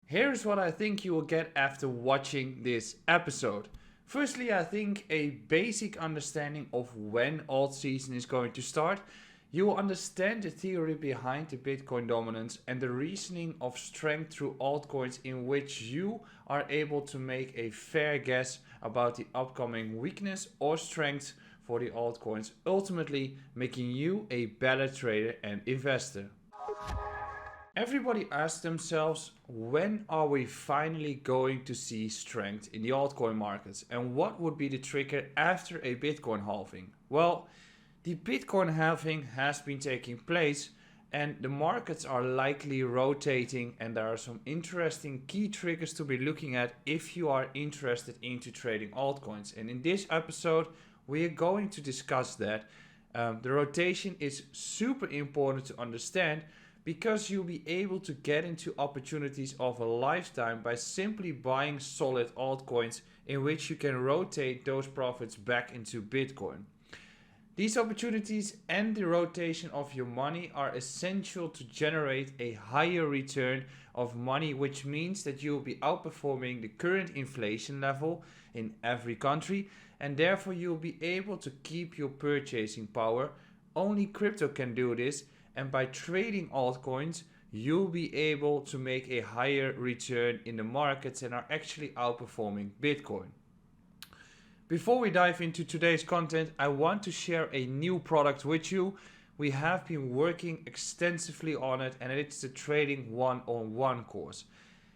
Here's what I think you will get after watching this episode. Firstly, I think a basic understanding of when Altseason is going to start. You will understand the theory behind the Bitcoin dominance and the reasoning of strength through altcoins, in which you are able to make a fair guess about the upcoming weakness or strength for the altcoins, ultimately making you a better trader and investor. Everybody asks themselves, when are we finally going to see strength in the altcoin markets, and what would be the trigger after a Bitcoin halving? Well, the Bitcoin halving has been taking place and the markets are likely rotating, and there are some interesting key triggers to be looking at if you are interested into trading altcoins. And in this episode, we are going to discuss that. The rotation is super important to understand, because you'll be able to get into opportunities of a lifetime by simply buying solid altcoins in which you can rotate those profits back into Bitcoin. These opportunities and the rotation of your money are essential to generate a higher return of money, which means that you will be outperforming the current inflation level in every country, and therefore you will be able to keep your purchasing power. Only crypto can do this, and by trading altcoins, you'll be able to make a higher return in the markets and are actually outperforming Bitcoin. Before we dive into today's content, I want to share a new product with you. We have been working extensively on it, and it's the Trading One-on-One course.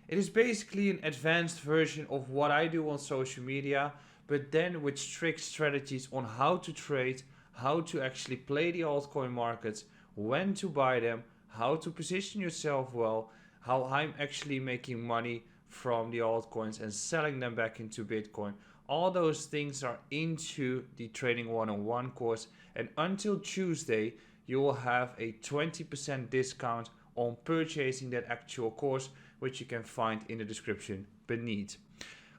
It is basically an advanced version of what I do on social media, but then with strict strategies on how to trade, how to actually play the altcoin markets, when to buy them, how to position yourself well, how I'm actually making money from the altcoins and selling them back into Bitcoin. All those things are into the Trading One-on-One course, and until Tuesday you will have a 20% discount on purchasing that actual course, which you can find in the description beneath.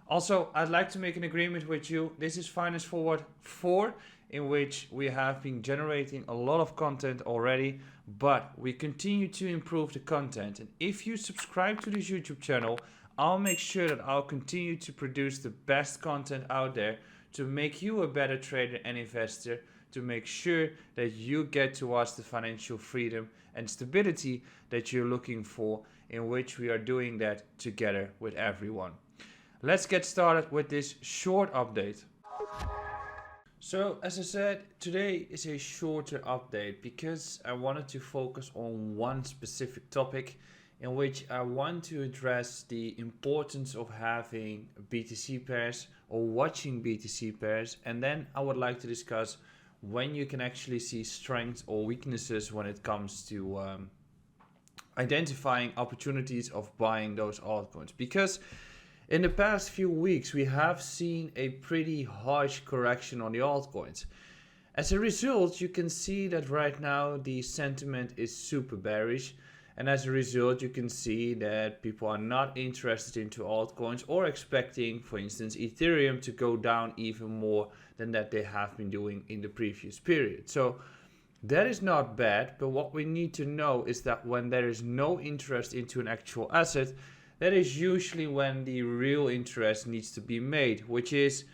Also, I'd like to make an agreement with you. This is Finance Forward 4, in which we have been generating a lot of content already, but we continue to improve the content. And if you subscribe to this YouTube channel, I'll make sure that I'll continue to produce the best content out there to make you a better trader and investor, to make sure that you get towards the financial freedom and stability that you're looking for, in which we are doing that together with everyone. Let's get started with this short update. So, as I said, today is a shorter update because I wanted to focus on one specific topic, in which I want to address the importance of having BTC pairs or watching BTC pairs, and then I would like to discuss when you can actually see strengths or weaknesses when it comes to identifying opportunities of buying those altcoins. Because in the past few weeks, we have seen a pretty harsh correction on the altcoins. As a result, you can see that right now the sentiment is super bearish. And as a result, you can see that people are not interested into altcoins or expecting, for instance, Ethereum to go down even more than that they have been doing in the previous period. So that is not bad, but what we need to know is that when there is no interest into an actual asset, that is usually when the real interest needs to be made, which is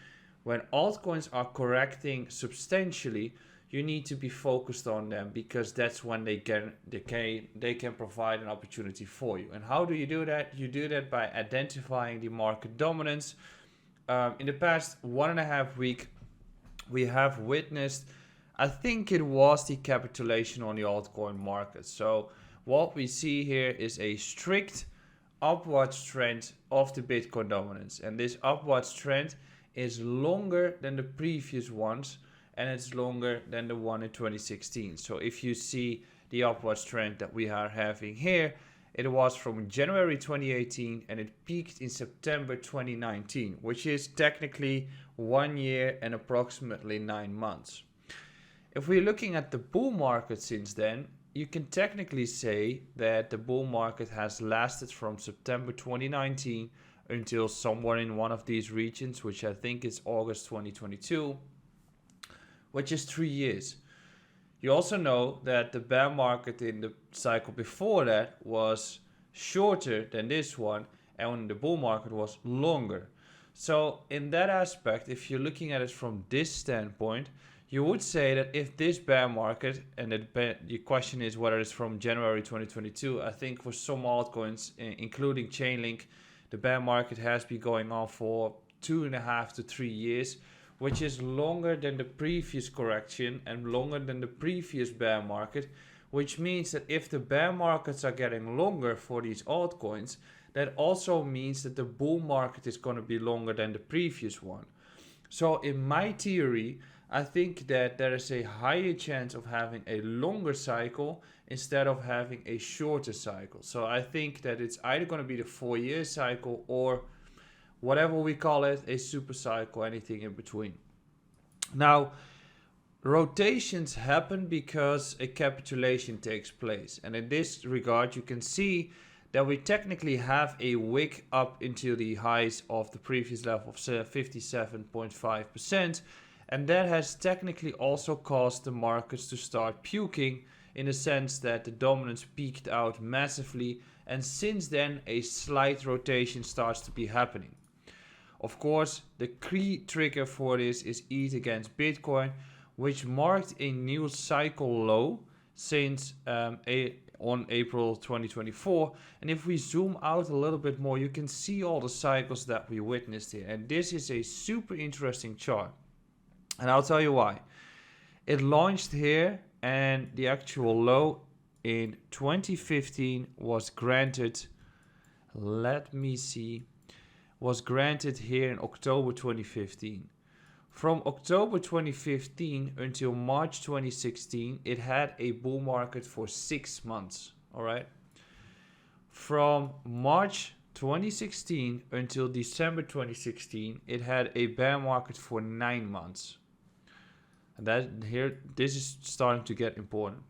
when altcoins are correcting substantially. You need to be focused on them, because that's when they can provide an opportunity for you. And how do you do that? You do that by identifying the market dominance. In the past 1.5 weeks, we have witnessed, I think it was the capitulation on the altcoin market. So what we see here is a strict upwards trend of the Bitcoin dominance, and this upwards trend is longer than the previous ones, and it's longer than the one in 2016. So if you see the upwards trend that we are having here, it was from January 2018 and it peaked in September 2019, which is technically 1 year and approximately 9 months. If we're looking at the bull market since then, you can technically say that the bull market has lasted from September 2019 until somewhere in one of these regions, which I think is August 2022, which is 3 years. You also know that the bear market in the cycle before that was shorter than this one, and the bull market was longer. So in that aspect, if you're looking at it from this standpoint, you would say that if this bear market, and the question is whether it's from January 2022, I think for some altcoins, including Chainlink, the bear market has been going on for 2.5 to 3 years, which is longer than the previous correction and longer than the previous bear market, which means that if the bear markets are getting longer for these altcoins, that also means that the bull market is going to be longer than the previous one. So in my theory, I think that there is a higher chance of having a longer cycle instead of having a shorter cycle. So I think that it's either going to be the 4-year cycle or whatever we call it, a super cycle, anything in between. Now, rotations happen because a capitulation takes place. And in this regard, you can see that we technically have a wick up into the highs of the previous level of 57.5%. And that has technically also caused the markets to start puking, in the sense that the dominance peaked out massively, and since then a slight rotation starts to be happening. Of course, the key trigger for this is ETH against Bitcoin, which marked a new cycle low since on April 2024. And if we zoom out a little bit more, you can see all the cycles that we witnessed here. And this is a super interesting chart. And I'll tell you why. It launched here, and the actual low in 2015 was granted, was granted here in October 2015. From October 2015 until March 2016, it had a bull market for 6 months, all right? From March 2016 until December 2016, it had a bear market for 9 months. And this is starting to get important.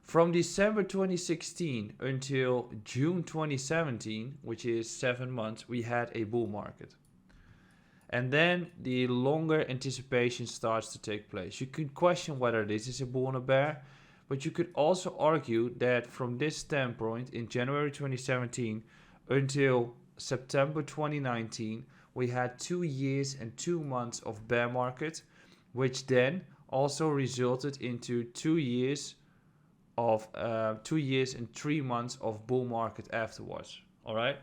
From December 2016 until June 2017, which is 7 months, we had a bull market. And then the longer anticipation starts to take place. You could question whether this is a bull and a bear, but you could also argue that from this standpoint, in January 2017 until September 2019, we had 2 years and 2 months of bear market, which then also resulted into 2 years and 3 months of bull market afterwards. All right.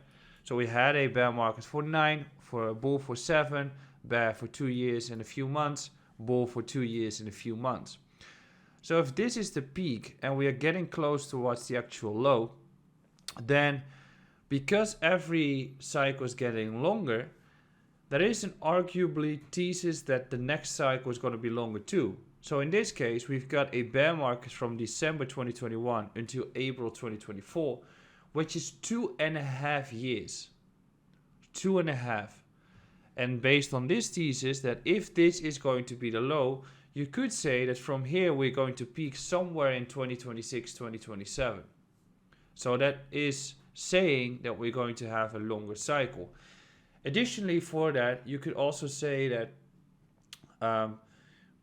So we had a bear market for 9, for a bull for 7, bear for 2 years and a few months, bull for 2 years and a few months. So if this is the peak and we are getting close towards the actual low, then because every cycle is getting longer, there is an arguably thesis that the next cycle is going to be longer too. So in this case, we've got a bear market from December 2021 until April 2024, which is 2.5 years. 2.5. And based on this thesis, that if this is going to be the low, you could say that from here we're going to peak somewhere in 2026, 2027. So that is saying that we're going to have a longer cycle. Additionally, for that, you could also say that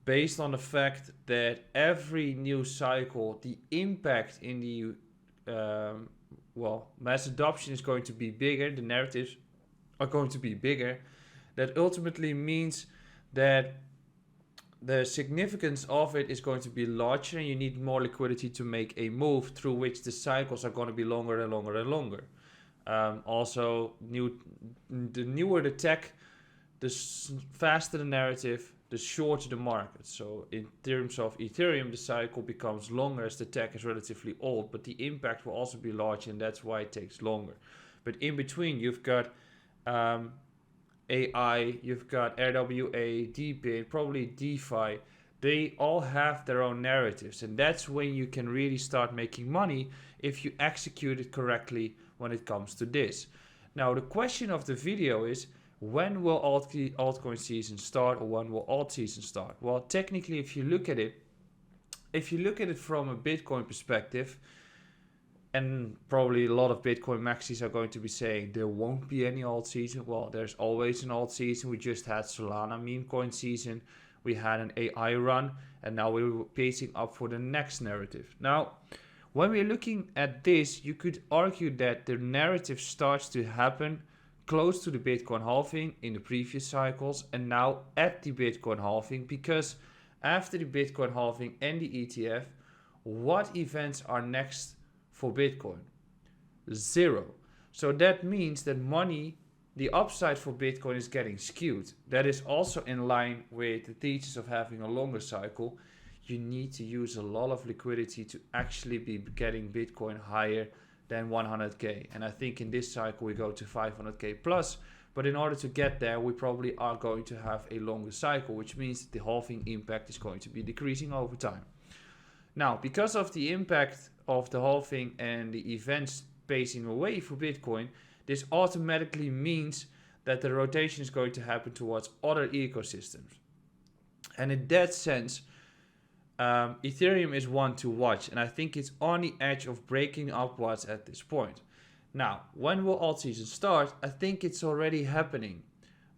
based on the fact that every new cycle, the impact in the mass adoption is going to be bigger, the narratives are going to be bigger, that ultimately means that the significance of it is going to be larger, and you need more liquidity to make a move through which the cycles are going to be longer and longer and longer. Also, the newer the tech, the faster the narrative, the shorter the market. So in terms of Ethereum, the cycle becomes longer as the tech is relatively old, but the impact will also be large, and that's why it takes longer. But in between, you've got AI, you've got RWA, DePIN, probably DeFi. They all have their own narratives, and that's when you can really start making money if you execute it correctly when it comes to this. Now, the question of the video is, when will altcoin season start, or when will alt season start? Well, technically, if you look at it from a Bitcoin perspective, and probably a lot of Bitcoin maxis are going to be saying there won't be any alt season. Well, there's always an alt season. We just had Solana meme coin season. We had an AI run, and now we're pacing up for the next narrative. Now, When we're looking at this, you could argue that the narrative starts to happen close to the Bitcoin halving in the previous cycles and now at the Bitcoin halving, because after the Bitcoin halving and the ETF, what events are next for Bitcoin? Zero. So that means that money, the upside for Bitcoin is getting skewed. That is also in line with the thesis of having a longer cycle. You need to use a lot of liquidity to actually be getting Bitcoin higher than 100k. And I think in this cycle we go to 500k plus. But in order to get there, we probably are going to have a longer cycle, which means that the halving impact is going to be decreasing over time. Now, because of the impact of the halving and the events pacing away for Bitcoin, this automatically means that the rotation is going to happen towards other ecosystems. And in that sense, Ethereum is one to watch, and I think it's on the edge of breaking upwards at this point. Now, when will Altseason start? I think it's already happening.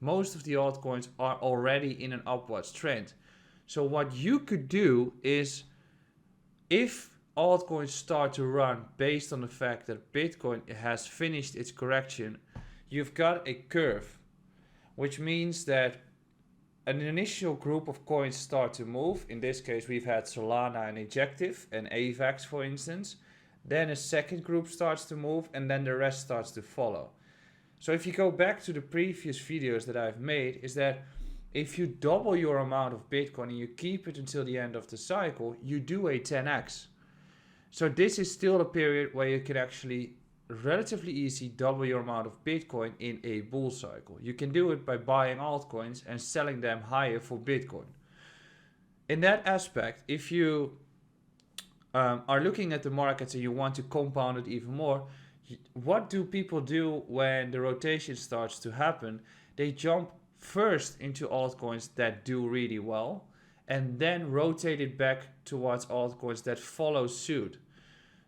Most of the altcoins are already in an upwards trend. So what you could do is, if altcoins start to run based on the fact that Bitcoin has finished its correction, you've got a curve, which means that an initial group of coins start to move. In this case, we've had Solana and Ejective and AVAX, for instance. Then a second group starts to move, and then the rest starts to follow. So if you go back to the previous videos that I've made, is that if you double your amount of Bitcoin and you keep it until the end of the cycle, you do a 10x. So this is still a period where you can actually relatively easy double your amount of Bitcoin in a bull cycle. You can do it by buying altcoins and selling them higher for Bitcoin. In that aspect, if you are looking at the markets and you want to compound it even more, what do people do when the rotation starts to happen? They jump first into altcoins that do really well and then rotate it back towards altcoins that follow suit.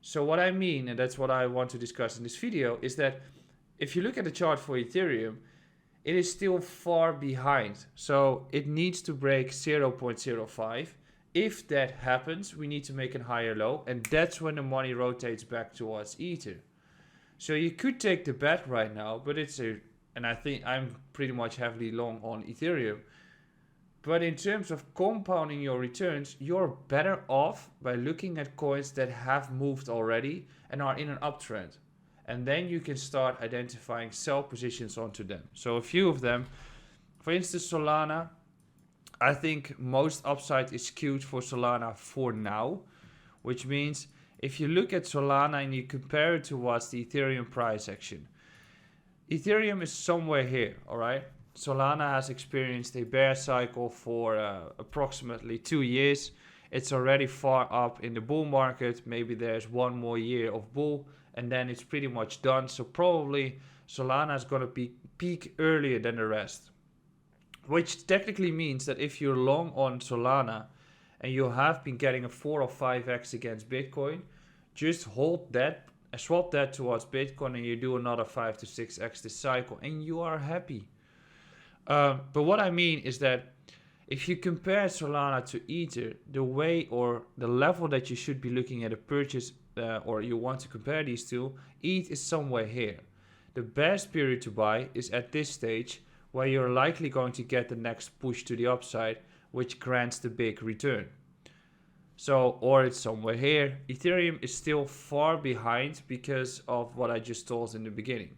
So what I mean, and that's what I want to discuss in this video, is that if you look at the chart for Ethereum, it is still far behind. So it needs to break 0.05. If that happens, we need to make a higher low, and that's when the money rotates back towards Ether. So you could take the bet right now, but and I think I'm pretty much heavily long on Ethereum. But in terms of compounding your returns, you're better off by looking at coins that have moved already and are in an uptrend. And then you can start identifying sell positions onto them. So a few of them, for instance, Solana. I think most upside is skewed for Solana for now, which means if you look at Solana and you compare it towards the Ethereum price action, Ethereum is somewhere here, all right? Solana has experienced a bear cycle for approximately 2 years. It's already far up in the bull market. Maybe there's one more year of bull and then it's pretty much done. So probably Solana is going to peak earlier than the rest. Which technically means that if you're long on Solana and you have been getting a 4 or 5x against Bitcoin, just hold that, swap that towards Bitcoin and you do another 5 to 6x this cycle and you are happy. But what I mean is that if you compare Solana to Ether, the way or the level that you should be looking at a purchase or you want to compare these two, ETH is somewhere here. The best period to buy is at this stage, where you're likely going to get the next push to the upside, which grants the big return. So, or it's somewhere here. Ethereum is still far behind because of what I just told in the beginning.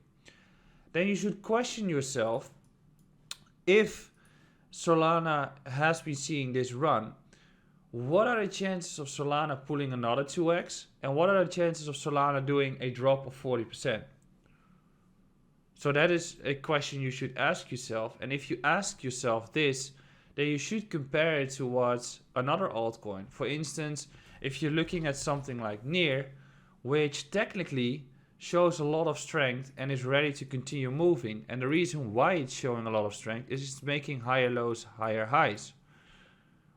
Then you should question yourself, if Solana has been seeing this run, what are the chances of Solana pulling another 2x? And what are the chances of Solana doing a drop of 40%? So that is a question you should ask yourself. And if you ask yourself this, then you should compare it towards another altcoin. For instance, if you're looking at something like Near, which technically shows a lot of strength and is ready to continue moving. And the reason why it's showing a lot of strength is it's making higher lows, higher highs.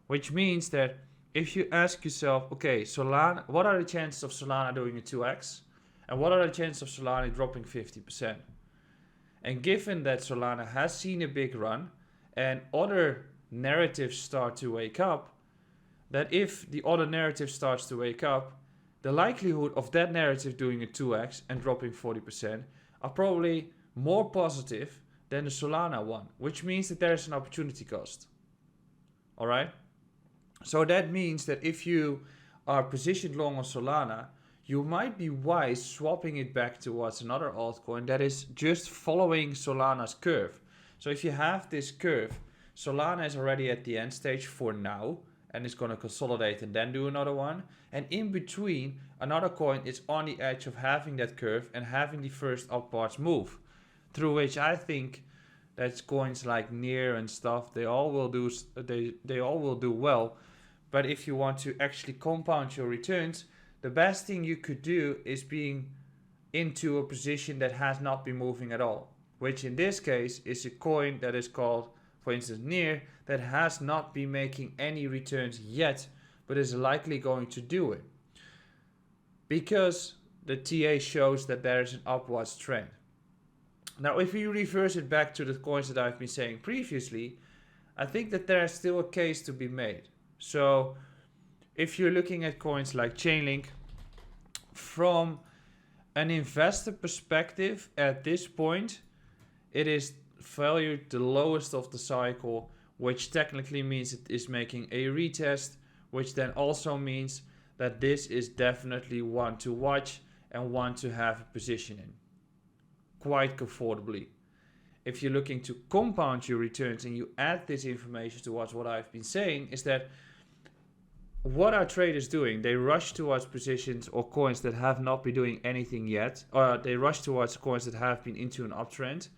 Which means that if you ask yourself, okay, Solana, what are the chances of Solana doing a 2x? And what are the chances of Solana dropping 50%? And given that Solana has seen a big run and other narratives start to wake up, that if the other narrative starts to wake up, the likelihood of that narrative doing a 2x and dropping 40% are probably more positive than the Solana one, which means that there's an opportunity cost. All right? So that means that if you are positioned long on Solana, you might be wise swapping it back towards another altcoin that is just following Solana's curve. So if you have this curve, Solana is already at the end stage for now, and it's going to consolidate and then do another one. And in between, another coin is on the edge of having that curve and having the first upwards move, through which I think that coins like Near and stuff, they all will do well. But if you want to actually compound your returns, the best thing you could do is being into a position that has not been moving at all, which in this case is a coin that is called, for instance, Near, that has not been making any returns yet, but is likely going to do it, because the TA shows that there is an upwards trend. Now, if we reverse it back to the coins that I've been saying previously, I think that there is still a case to be made. So if you're looking at coins like Chainlink, from an investor perspective at this point, it is valued the lowest of the cycle, which technically means it is making a retest, which then also means that this is definitely one to watch and one to have a position in quite comfortably. If you're looking to compound your returns and you add this information towards what I've been saying, is that what are traders doing? They rush towards positions or coins that have not been doing anything yet, or they rush towards coins that have been into an uptrend.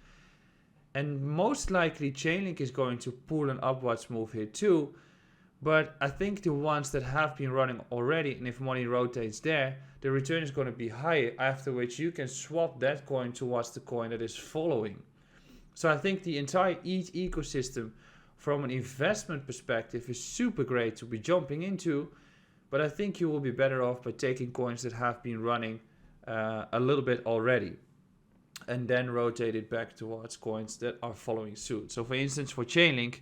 And most likely Chainlink is going to pull an upwards move here too. But I think the ones that have been running already, and if money rotates there, the return is going to be higher, after which you can swap that coin towards the coin that is following. So I think the entire ETH ecosystem from an investment perspective is super great to be jumping into, but I think you will be better off by taking coins that have been running a little bit already, and then rotate it back towards coins that are following suit. So for instance, for Chainlink,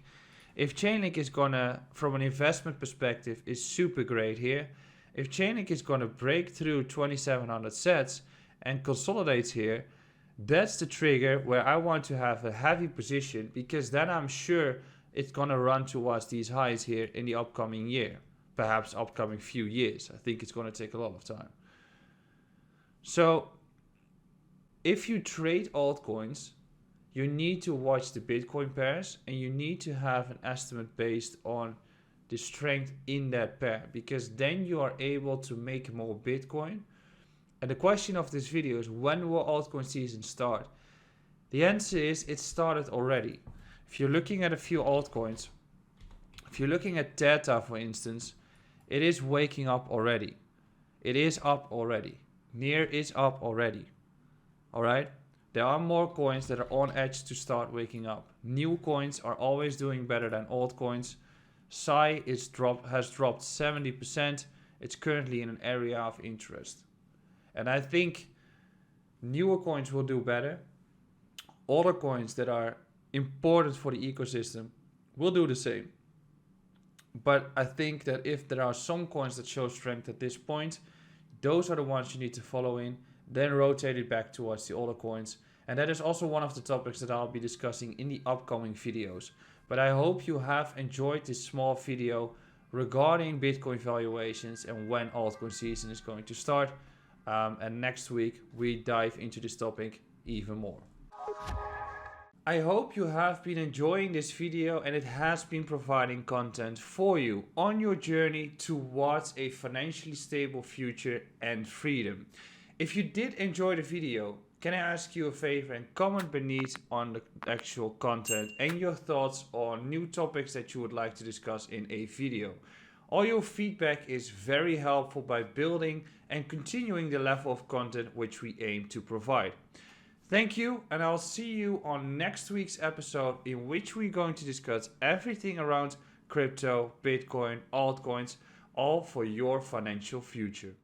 if Chainlink is gonna, from an investment perspective, is super great here. If Chainlink is gonna break through 2700 sets and consolidates here, that's the trigger where I want to have a heavy position, because then I'm sure it's gonna run towards these highs here in the upcoming year, perhaps upcoming few years. I think it's gonna take a lot of time. So if you trade altcoins, you need to watch the Bitcoin pairs, and you need to have an estimate based on the strength in that pair, because then you are able to make more Bitcoin. And the question of this video is, when will altcoin season start? The answer is, it started already. If you're looking at a few altcoins, if you're looking at Theta, for instance, it is waking up already. It is up already. Near is up already. All right? There are more coins that are on edge to start waking up. New coins are always doing better than old coins. Psi has dropped 70%. It's currently in an area of interest. And I think newer coins will do better. Older coins that are important for the ecosystem will do the same. But I think that if there are some coins that show strength at this point, those are the ones you need to follow in, then rotate it back towards the older coins. And that is also one of the topics that I'll be discussing in the upcoming videos. But I hope you have enjoyed this small video regarding Bitcoin valuations and when altcoin season is going to start. And next week we dive into this topic even more. I hope you have been enjoying this video and it has been providing content for you on your journey towards a financially stable future and freedom. If you did enjoy the video, can I ask you a favor and comment beneath on the actual content and your thoughts on new topics that you would like to discuss in a video. All your feedback is very helpful by building and continuing the level of content which we aim to provide. Thank you, and I'll see you on next week's episode, in which we're going to discuss everything around crypto, Bitcoin, altcoins, all for your financial future.